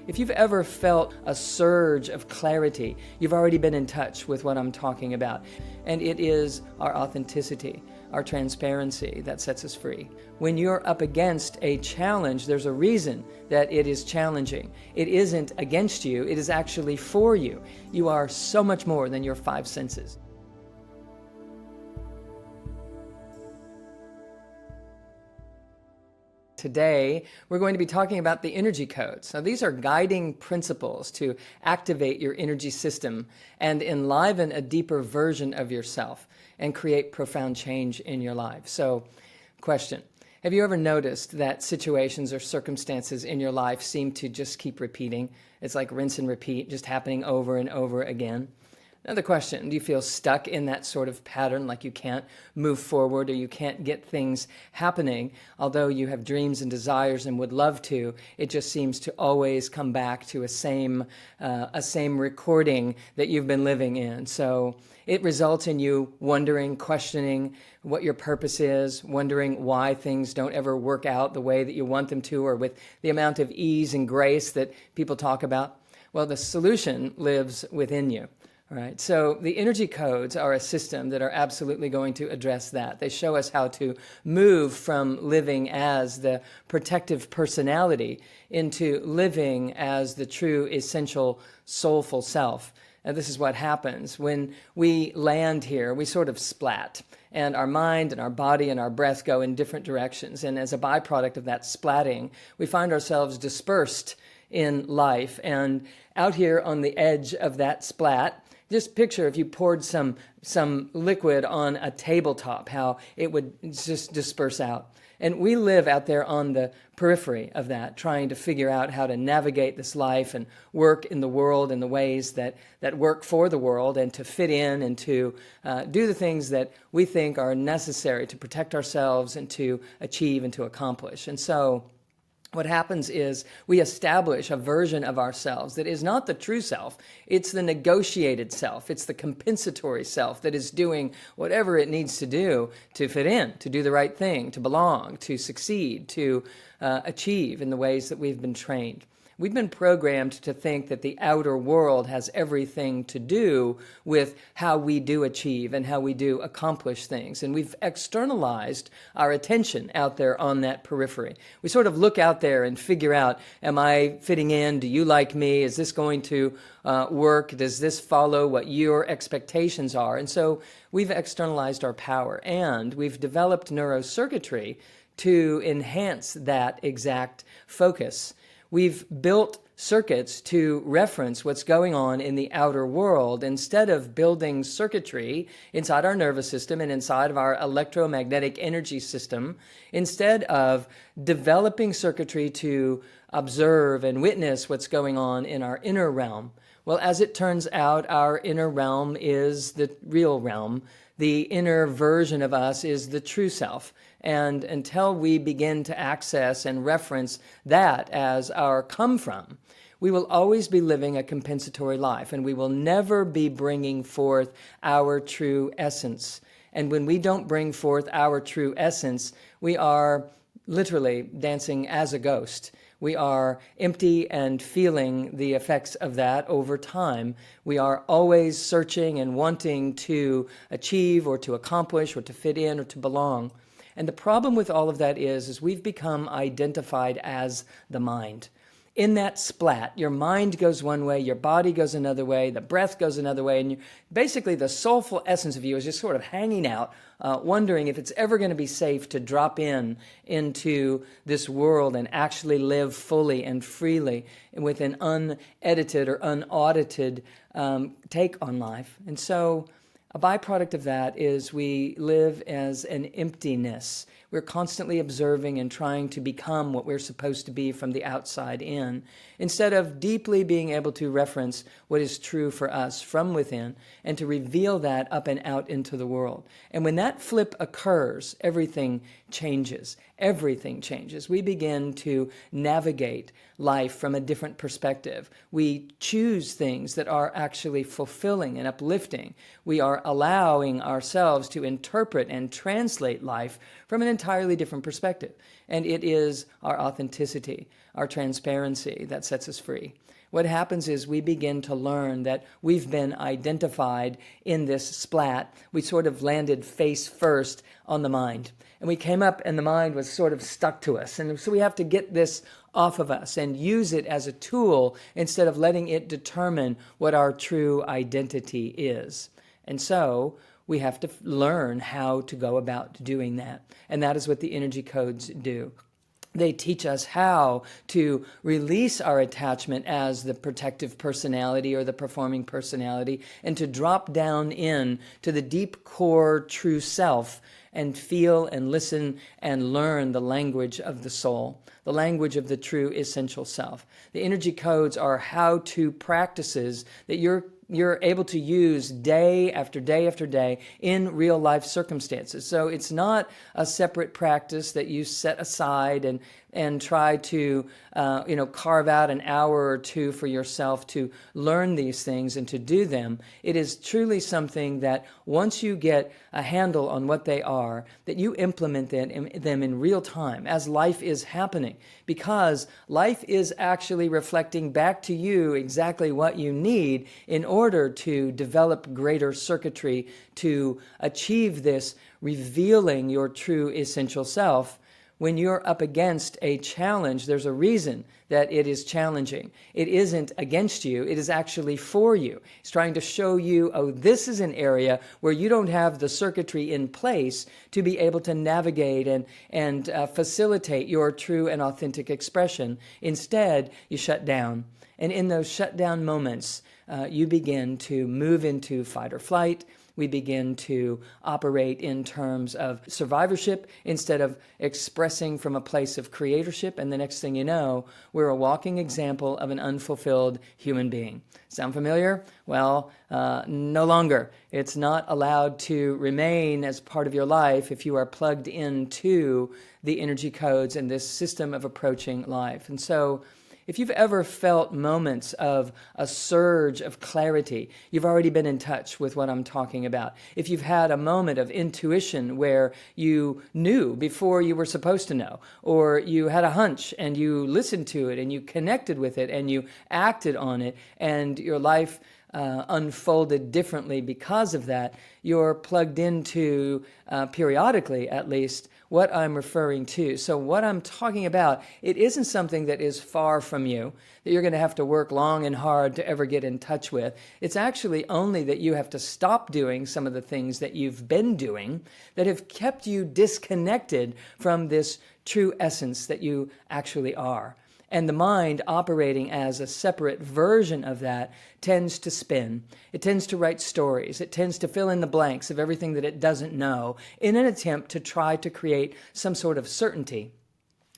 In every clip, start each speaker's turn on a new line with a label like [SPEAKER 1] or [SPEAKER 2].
[SPEAKER 1] If you've ever felt a surge of clarity, you've already been in touch with what I'm talking about. And it is our authenticity, our transparency that sets us free. When you're up against a challenge, there's a reason that it is challenging. It isn't against you, it is actually for you. You are so much more than your five senses. Today, we're going to be talking about the energy codes. Now, these are guiding principles to activate your energy system and enliven a deeper version of yourself and create profound change in your life. So, question, have you ever noticed that situations or circumstances in your life seem to just keep repeating? It's like rinse and repeat, just happening over and over again. Another question, do you feel stuck in that sort of pattern, like you can't move forward or you can't get things happening, although you have dreams and desires and would love to? It just seems to always come back to a same recording that you've been living in. So it results in you wondering, questioning what your purpose is, wondering why things don't ever work out the way that you want them to or with the amount of ease and grace that people talk about. Well, the solution lives within you. Right. So the energy codes are a system that are absolutely going to address that. They show us how to move from living as the protective personality into living as the true, essential, soulful self. And this is what happens. When we land here, we sort of splat. And our mind and our body and our breath go in different directions. And as a byproduct of that splatting, we find ourselves dispersed in life. And out here on the edge of that splat, just picture if you poured some liquid on a tabletop, how it would just disperse out. And we live out there on the periphery of that, trying to figure out how to navigate this life and work in the world in the ways that work for the world and to fit in and to do the things that we think are necessary to protect ourselves and to achieve and to accomplish. And so what happens is we establish a version of ourselves that is not the true self. It's the negotiated self. It's the compensatory self that is doing whatever it needs to do to fit in, to do the right thing, to belong, to succeed, to achieve in the ways that we've been trained. We've been programmed to think that the outer world has everything to do with how we do achieve and how we do accomplish things. And we've externalized our attention out there on that periphery. We sort of look out there and figure out, am I fitting in? Do you like me? Is this going to work? Does this follow what your expectations are? And so we've externalized our power, and we've developed neurocircuitry to enhance that exact focus. We've built circuits to reference what's going on in the outer world instead of building circuitry inside our nervous system and inside of our electromagnetic energy system, instead of developing circuitry to observe and witness what's going on in our inner realm. Well, as it turns out, our inner realm is the real realm. The inner version of us is the true self. And until we begin to access and reference that as our come from, we will always be living a compensatory life, and we will never be bringing forth our true essence. And when we don't bring forth our true essence, we are literally dancing as a ghost. We are empty and feeling the effects of that over time. We are always searching and wanting to achieve or to accomplish or to fit in or to belong. And the problem with all of that is we've become identified as the mind. In that splat, your mind goes one way, your body goes another way, the breath goes another way, and basically the soulful essence of you is just sort of hanging out, wondering if it's ever going to be safe to drop into this world and actually live fully and freely with an unedited or unaudited take on life. And so a byproduct of that is we live as an emptiness. We're constantly observing and trying to become what we're supposed to be from the outside in, instead of deeply being able to reference what is true for us from within and to reveal that up and out into the world. And when that flip occurs, everything changes. Everything changes. We begin to navigate life from a different perspective. We choose things that are actually fulfilling and uplifting. We are allowing ourselves to interpret and translate life from an entirely different perspective. And it is our authenticity, our transparency that sets us free. What happens is we begin to learn that we've been identified in this splat. We sort of landed face first on the mind. And we came up and the mind was sort of stuck to us. And so we have to get this off of us and use it as a tool instead of letting it determine what our true identity is. And so we have to learn how to go about doing that. And that is what the energy codes do. They teach us how to release our attachment as the protective personality or the performing personality and to drop down in to the deep core true self and feel and listen and learn the language of the soul, the language of the true essential self. The energy codes are how-to practices that you're able to use day after day after day in real life circumstances. So it's not a separate practice that you set aside and try to carve out an hour or two for yourself to learn these things and to do them. It is truly something that once you get a handle on what they are, that you implement them in real time as life is happening, because life is actually reflecting back to you exactly what you need in order to develop greater circuitry to achieve this revealing your true essential self. When you're up against a challenge, there's a reason that it is challenging. It isn't against you, it is actually for you. It's trying to show you, oh, this is an area where you don't have the circuitry in place to be able to navigate and facilitate your true and authentic expression. Instead, you shut down. And in those shutdown moments, you begin to move into fight or flight. We begin to operate in terms of survivorship instead of expressing from a place of creatorship. And the next thing you know, we're a walking example of an unfulfilled human being. Sound familiar? Well, no longer. It's not allowed to remain as part of your life if you are plugged into the energy codes and this system of approaching life. And so, if you've ever felt moments of a surge of clarity, you've already been in touch with what I'm talking about. If you've had a moment of intuition where you knew before you were supposed to know, or you had a hunch and you listened to it and you connected with it and you acted on it and your life unfolded differently because of that, you're plugged into, periodically at least, what I'm referring to. So what I'm talking about, it isn't something that is far from you, that you're going to have to work long and hard to ever get in touch with. It's actually only that you have to stop doing some of the things that you've been doing that have kept you disconnected from this true essence that you actually are. And the mind operating as a separate version of that tends to spin. It tends to write stories. It tends to fill in the blanks of everything that it doesn't know in an attempt to try to create some sort of certainty.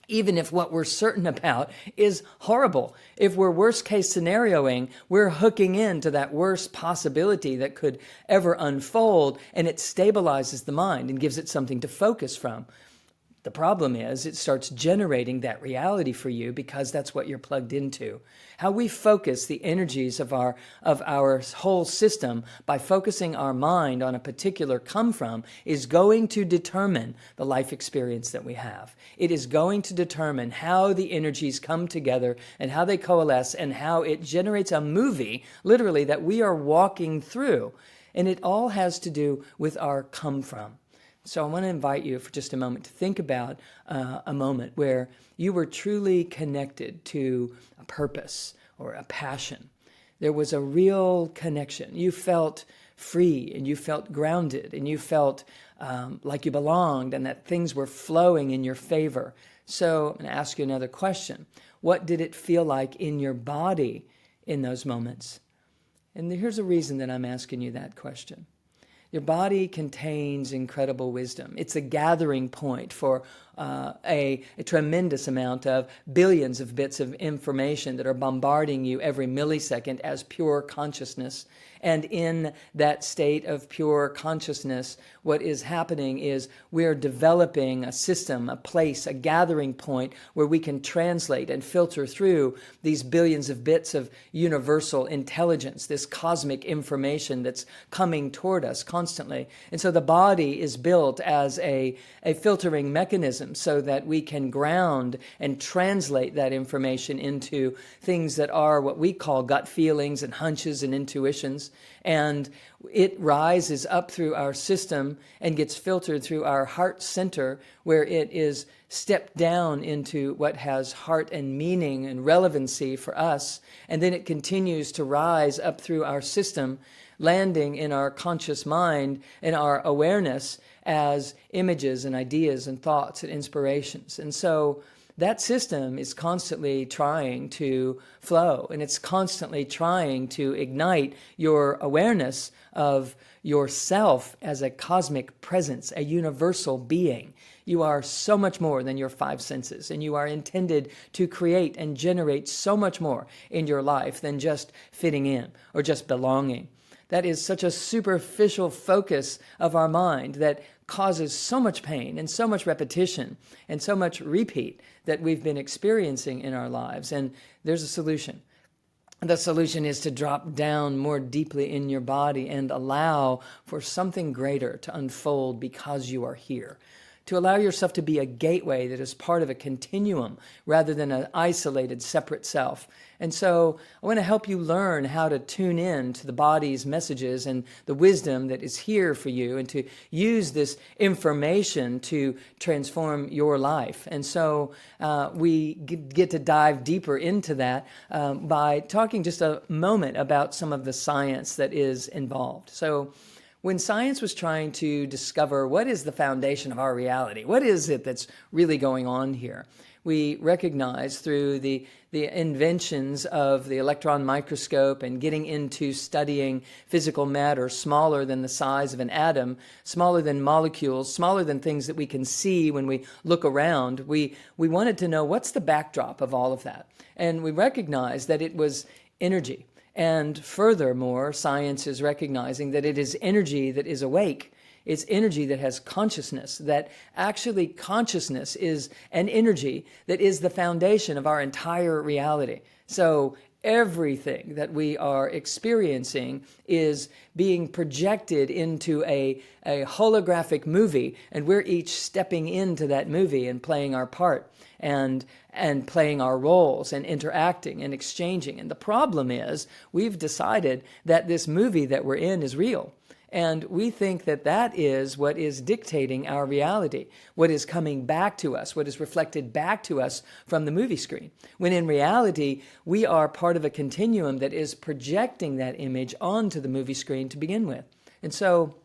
[SPEAKER 1] Even if what we're certain about is horrible. If we're worst case scenarioing, we're hooking into that worst possibility that could ever unfold, and it stabilizes the mind and gives it something to focus from. The problem is it starts generating that reality for you because that's what you're plugged into. How we focus the energies of our whole system by focusing our mind on a particular come from is going to determine the life experience that we have. It is going to determine how the energies come together and how they coalesce and how it generates a movie, literally, that we are walking through. And it all has to do with our come from. So I want to invite you for just a moment to think about a moment where you were truly connected to a purpose or a passion. There was a real connection. You felt free and you felt grounded and you felt like you belonged and that things were flowing in your favor. So I'm going to ask you another question. What did it feel like in your body in those moments? And here's a reason that I'm asking you that question. Your body contains incredible wisdom. It's a gathering point for a tremendous amount of billions of bits of information that are bombarding you every millisecond as pure consciousness. And in that state of pure consciousness, what is happening is we're developing a system, a place, a gathering point where we can translate and filter through these billions of bits of universal intelligence, this cosmic information that's coming toward us constantly. And so the body is built as a filtering mechanism so that we can ground and translate that information into things that are what we call gut feelings and hunches and intuitions. And it rises up through our system and gets filtered through our heart center, where it is stepped down into what has heart and meaning and relevancy for us. And then it continues to rise up through our system, landing in our conscious mind and our awareness as images and ideas and thoughts and inspirations. And so that system is constantly trying to flow, and it's constantly trying to ignite your awareness of yourself as a cosmic presence, a universal being. You are so much more than your five senses, and you are intended to create and generate so much more in your life than just fitting in or just belonging. That is such a superficial focus of our mind that causes so much pain and so much repetition and so much repeat that we've been experiencing in our lives. And there's a solution. The solution is to drop down more deeply in your body and allow for something greater to unfold because you are here. To allow yourself to be a gateway that is part of a continuum rather than an isolated, separate self. And so I want to help you learn how to tune in to the body's messages and the wisdom that is here for you, and to use this information to transform your life. And so we get to dive deeper into that by talking just a moment about some of the science that is involved. So when science was trying to discover what is the foundation of our reality, what is it that's really going on here, we recognize through the inventions of the electron microscope and getting into studying physical matter smaller than the size of an atom, smaller than molecules, smaller than things that we can see when we look around, we wanted to know what's the backdrop of all of that. And we recognized that it was energy. And furthermore, science is recognizing that it is energy that is awake. It's energy that has consciousness, that actually consciousness is an energy that is the foundation of our entire reality. So everything that we are experiencing is being projected into a holographic movie, and we're each stepping into that movie and playing our part and playing our roles and interacting and exchanging. And the problem is we've decided that this movie that we're in is real. And we think that that is what is dictating our reality, what is coming back to us, what is reflected back to us from the movie screen. When in reality, we are part of a continuum that is projecting that image onto the movie screen to begin with. And so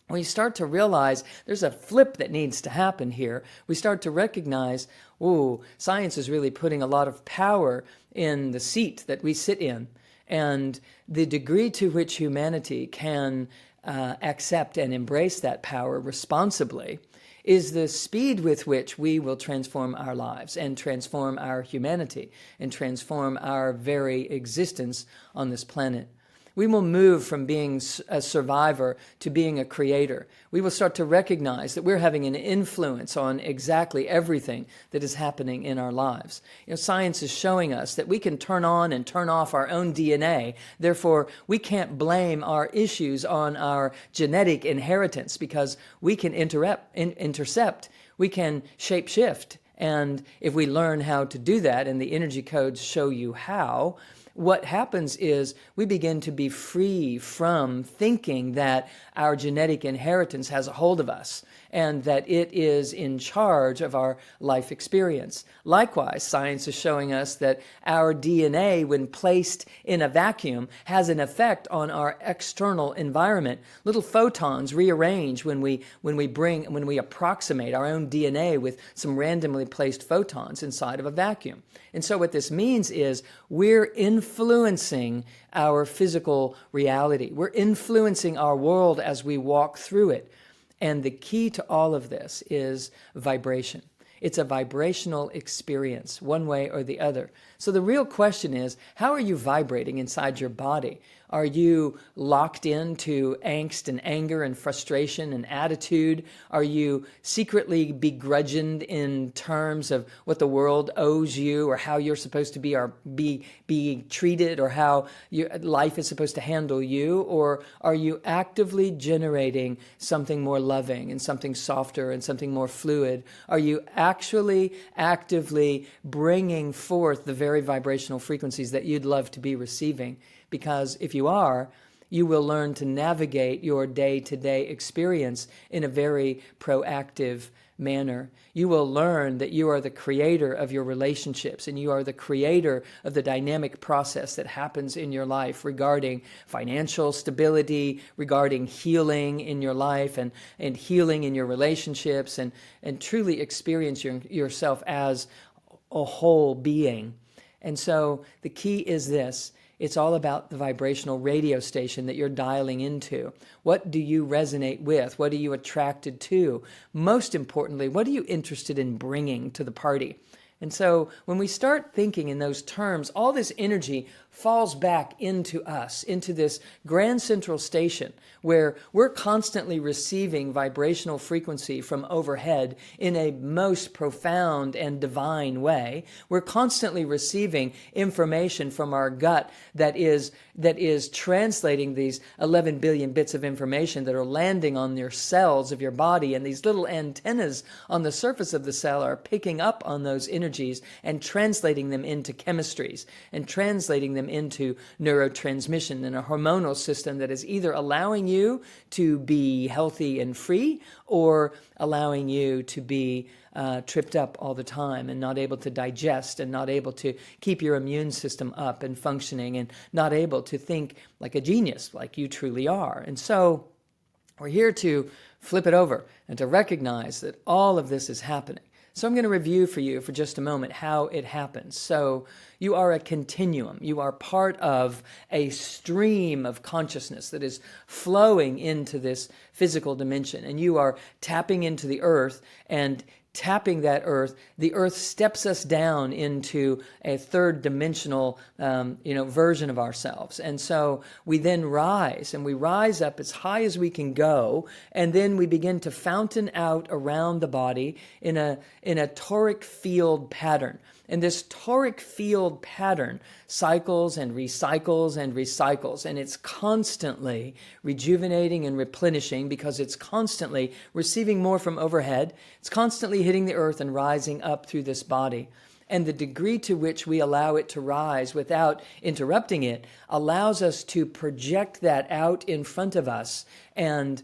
[SPEAKER 1] when you start to realize there's a flip that needs to happen here, we start to recognize, science is really putting a lot of power in the seat that we sit in. And the degree to which humanity can accept and embrace that power responsibly is the speed with which we will transform our lives and transform our humanity and transform our very existence on this planet. We will move from being a survivor to being a creator. We will start to recognize that we're having an influence on exactly everything that is happening in our lives. Science is showing us that we can turn on and turn off our own DNA. Therefore, we can't blame our issues on our genetic inheritance, because we can intercept, we can shape-shift. And if we learn how to do that, and the energy codes show you how, what happens is we begin to be free from thinking that our genetic inheritance has a hold of us and that it is in charge of our life experience. Likewise, science is showing us that our DNA, when placed in a vacuum, has an effect on our external environment. Little photons rearrange when we approximate our own DNA with some randomly placed photons inside of a vacuum. And so what this means is we're influencing our physical reality. We're influencing our world as we walk through it. And the key to all of this is vibration. It's a vibrational experience, one way or the other. So the real question is, how are you vibrating inside your body? Are you locked into angst and anger and frustration and attitude? Are you secretly begrudged in terms of what the world owes you, or how you're supposed to be or be treated, or how your life is supposed to handle you? Or are you actively generating something more loving and something softer and something more fluid? Are you actually actively bringing forth the very vibrational frequencies that you'd love to be receiving? Because if you are, you will learn to navigate your day-to-day experience in a very proactive manner. You will learn that you are the creator of your relationships, and you are the creator of the dynamic process that happens in your life regarding financial stability, regarding healing in your life, and healing in your relationships, and truly experience yourself as a whole being. And so the key is this. It's all about the vibrational radio station that you're dialing into. What do you resonate with? What are you attracted to? Most importantly, what are you interested in bringing to the party? And so when we start thinking in those terms, all this energy falls back into us, into this grand central station where we're constantly receiving vibrational frequency from overhead in a most profound and divine way. We're constantly receiving information from our gut that is translating these 11 billion bits of information that are landing on your cells of your body, and these little antennas on the surface of the cell are picking up on those energies and translating them into chemistries and translating them into neurotransmission and a hormonal system that is either allowing you to be healthy and free, or allowing you to be tripped up all the time and not able to digest, and not able to keep your immune system up and functioning, and not able to think like a genius, like you truly are. And so we're here to flip it over and to recognize that all of this is happening. So I'm going to review for you for just a moment how it happens. So you are a continuum. You are part of a stream of consciousness that is flowing into this physical dimension, and you are tapping into the earth, and tapping that earth, the earth steps us down into a third dimensional, version of ourselves. And so we then rise, and we rise up as high as we can go, and then we begin to fountain out around the body in a toric field pattern. And this toric field pattern cycles and recycles and recycles, and it's constantly rejuvenating and replenishing because it's constantly receiving more from overhead. It's constantly hitting the earth and rising up through this body. And the degree to which we allow it to rise without interrupting it allows us to project that out in front of us and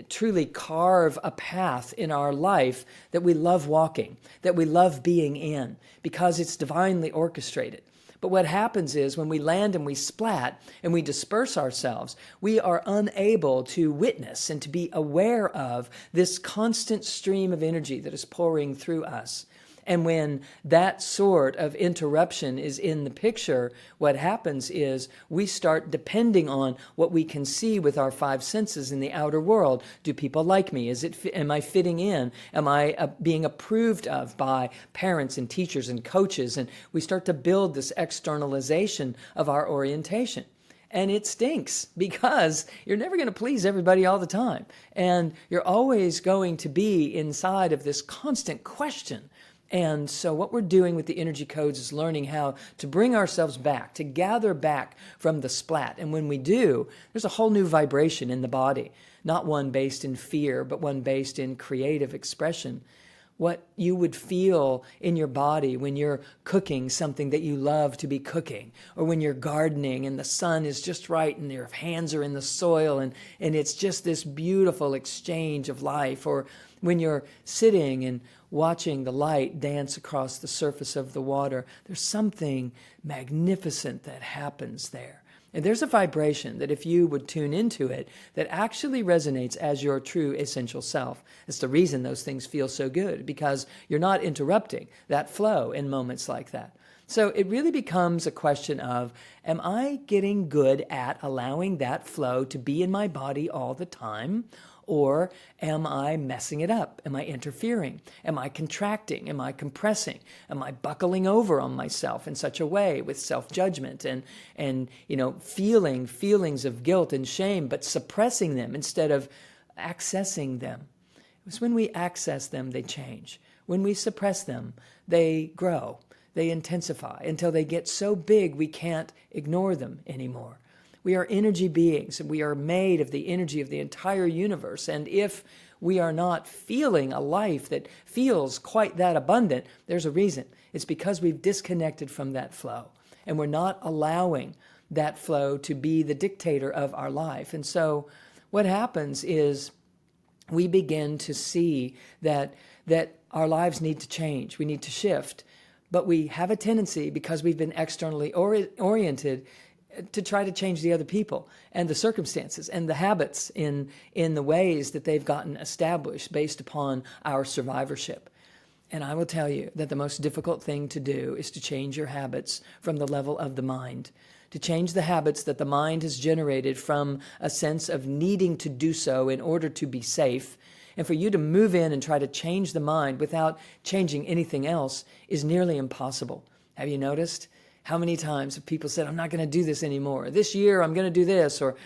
[SPEAKER 1] truly carve a path in our life that we love walking, that we love being in, because it's divinely orchestrated. But what happens is when we land and we splat and we disperse ourselves, we are unable to witness and to be aware of this constant stream of energy that is pouring through us. And when that sort of interruption is in the picture, what happens is we start depending on what we can see with our five senses in the outer world. Do people like me? Am I fitting in? Am I being approved of by parents and teachers and coaches? And we start to build this externalization of our orientation. And it stinks because you're never going to please everybody all the time. And you're always going to be inside of this constant question. And so what we're doing with the energy codes is learning how to bring ourselves back, to gather back from the splat. And when we do, there's a whole new vibration in the body, not one based in fear, but one based in creative expression. What you would feel in your body when you're cooking something that you love to be cooking, or when you're gardening and the sun is just right and your hands are in the soil and it's just this beautiful exchange of life, or when you're sitting and watching the light dance across the surface of the water. There's something magnificent that happens there. And there's a vibration that if you would tune into it, that actually resonates as your true essential self. It's the reason those things feel so good, because you're not interrupting that flow in moments like that. So it really becomes a question of, am I getting good at allowing that flow to be in my body all the time? Or am I messing it up? Am I interfering? Am I contracting? Am I compressing? Am I buckling over on myself in such a way with self-judgment and feeling feelings of guilt and shame, but suppressing them instead of accessing them? It's when we access them, they change. When we suppress them, they grow. They intensify until they get so big we can't ignore them anymore. We are energy beings, and we are made of the energy of the entire universe. And if we are not feeling a life that feels quite that abundant, there's a reason. It's because we've disconnected from that flow, and we're not allowing that flow to be the dictator of our life. And so what happens is we begin to see that our lives need to change. We need to shift. But we have a tendency, because we've been externally oriented, to try to change the other people and the circumstances and the habits in the ways that they've gotten established based upon our survivorship. And I will tell you that the most difficult thing to do is to change your habits from the level of the mind, to change the habits that the mind has generated from a sense of needing to do so in order to be safe. And for you to move in and try to change the mind without changing anything else is nearly impossible. Have you noticed? How many times have people said, I'm not going to do this anymore. This year, I'm going to do this. Or,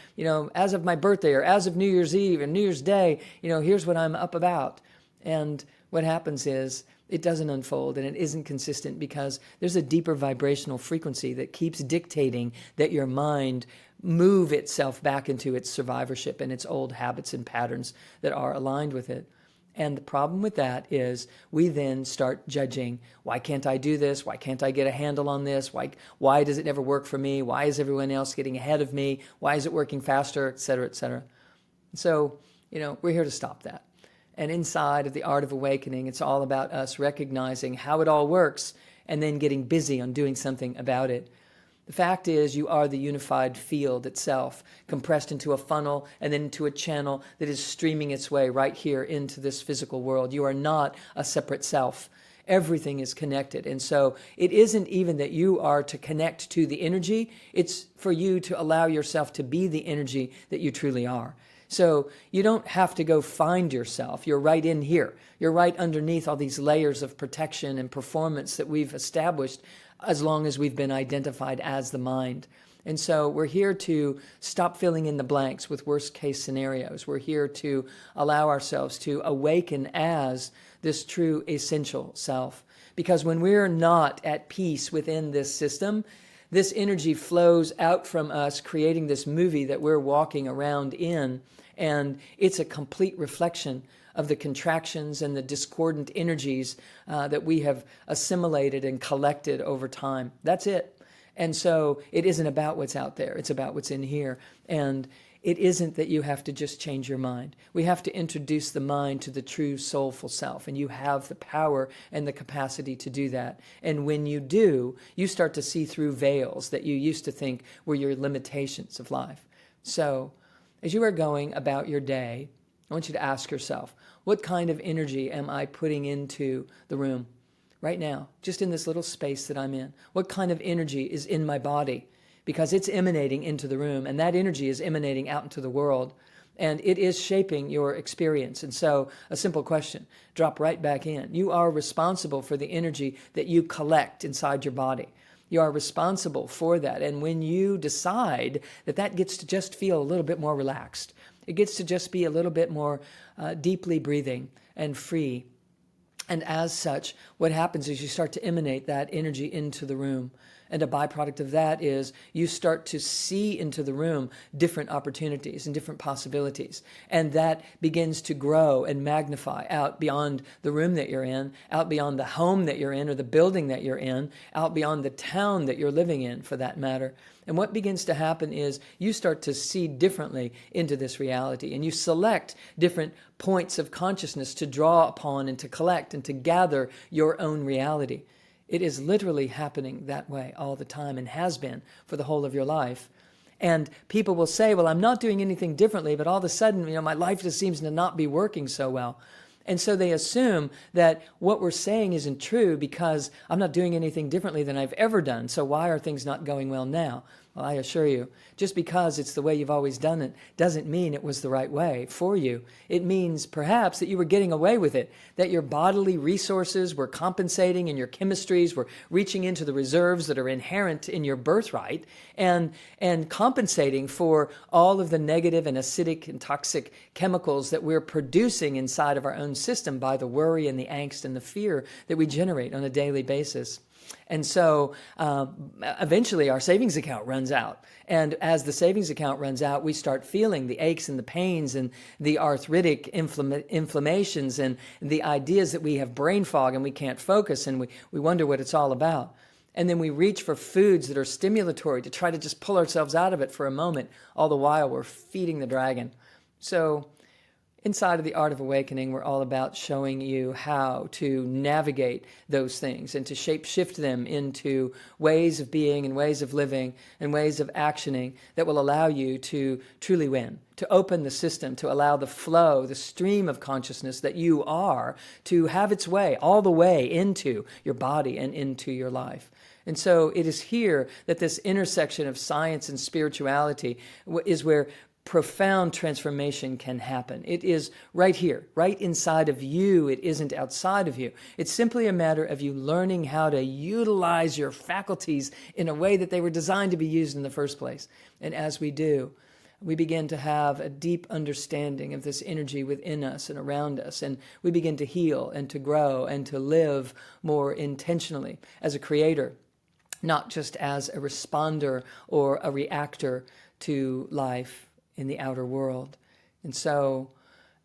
[SPEAKER 1] as of my birthday or as of New Year's Eve and New Year's Day, here's what I'm up about. And what happens is it doesn't unfold, and it isn't consistent because there's a deeper vibrational frequency that keeps dictating that your mind move itself back into its survivorship and its old habits and patterns that are aligned with it. And the problem with that is we then start judging, why can't I do this? Why can't I get a handle on this? Why does it never work for me? Why is everyone else getting ahead of me? Why is it working faster, et cetera, et cetera? So, we're here to stop that. And inside of the Art of Awakening, it's all about us recognizing how it all works and then getting busy on doing something about it. The fact is, you are the unified field itself, compressed into a funnel and then into a channel that is streaming its way right here into this physical world. You are not a separate self. Everything is connected. And so it isn't even that you are to connect to the energy. It's for you to allow yourself to be the energy that you truly are. So you don't have to go find yourself. You're right in here. You're right underneath all these layers of protection and performance that we've established as long as we've been identified as the mind. And so we're here to stop filling in the blanks with worst case scenarios. We're here to allow ourselves to awaken as this true essential self. Because when we're not at peace within this system, this energy flows out from us, creating this movie that we're walking around in. And it's a complete reflection of the contractions and the discordant energies that we have assimilated and collected over time. That's it. And so it isn't about what's out there. It's about what's in here. And it isn't that you have to just change your mind. We have to introduce the mind to the true soulful self. And you have the power and the capacity to do that. And when you do, you start to see through veils that you used to think were your limitations of life. So as you are going about your day, I want you to ask yourself, what kind of energy am I putting into the room right now, just in this little space that I'm in? What kind of energy is in my body? Because it's emanating into the room, and that energy is emanating out into the world, and it is shaping your experience. And so a simple question, drop right back in. You are responsible for the energy that you collect inside your body. You are responsible for that. And when you decide that gets to just feel a little bit more relaxed, it gets to just be a little bit more deeply breathing and free. And as such, what happens is you start to emanate that energy into the room. And a byproduct of that is you start to see into the room different opportunities and different possibilities. And that begins to grow and magnify out beyond the room that you're in, out beyond the home that you're in or the building that you're in, out beyond the town that you're living in, for that matter. And what begins to happen is you start to see differently into this reality, and you select different points of consciousness to draw upon and to collect and to gather your own reality. It is literally happening that way all the time and has been for the whole of your life. And people will say, well, I'm not doing anything differently, but all of a sudden, my life just seems to not be working so well. And so they assume that what we're saying isn't true because I'm not doing anything differently than I've ever done. So why are things not going well now? Well, I assure you, just because it's the way you've always done it doesn't mean it was the right way for you. It means perhaps that you were getting away with it, that your bodily resources were compensating and your chemistries were reaching into the reserves that are inherent in your birthright and compensating for all of the negative and acidic and toxic chemicals that we're producing inside of our own system by the worry and the angst and the fear that we generate on a daily basis. And so eventually our savings account runs out. And as the savings account runs out, we start feeling the aches and the pains and the arthritic inflammations and the ideas that we have brain fog and we can't focus and we wonder what it's all about. And then we reach for foods that are stimulatory to try to just pull ourselves out of it for a moment, all the while we're feeding the dragon. So inside of the Art of Awakening, we're all about showing you how to navigate those things and to shape-shift them into ways of being and ways of living and ways of actioning that will allow you to truly win, to open the system, to allow the flow, the stream of consciousness that you are to have its way, all the way into your body and into your life. And so it is here that this intersection of science and spirituality is where profound transformation can happen. It is right here, right inside of you. It isn't outside of you. It's simply a matter of you learning how to utilize your faculties in a way that they were designed to be used in the first place. And as we do, we begin to have a deep understanding of this energy within us and around us, and we begin to heal and to grow and to live more intentionally as a creator, not just as a responder or a reactor to life in the outer world. And so,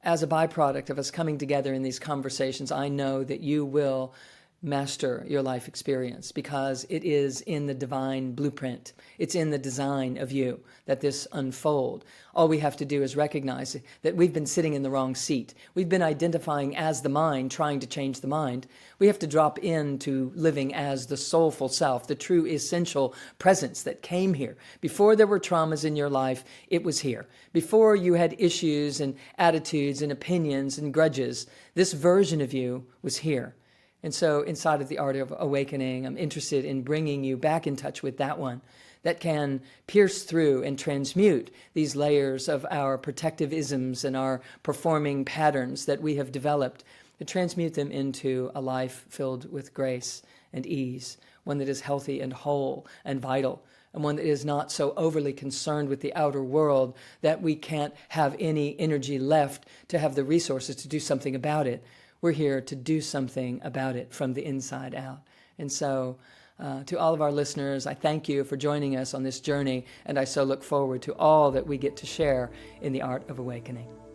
[SPEAKER 1] as a byproduct of us coming together in these conversations, I know that you will master your life experience because it is in the divine blueprint. It's in the design of you that this unfold. All we have to do is recognize that we've been sitting in the wrong seat. We've been identifying as the mind, trying to change the mind. We have to drop into living as the soulful self, the true essential presence that came here. Before there were traumas in your life, it was here. Before you had issues and attitudes and opinions and grudges, this version of you was here. And so inside of the Art of Awakening, I'm interested in bringing you back in touch with that one that can pierce through and transmute these layers of our protective isms and our performing patterns that we have developed, to transmute them into a life filled with grace and ease, one that is healthy and whole and vital, and one that is not so overly concerned with the outer world that we can't have any energy left to have the resources to do something about it. We're here to do something about it from the inside out. And so to all of our listeners, I thank you for joining us on this journey, and I so look forward to all that we get to share in the Art of Awakening.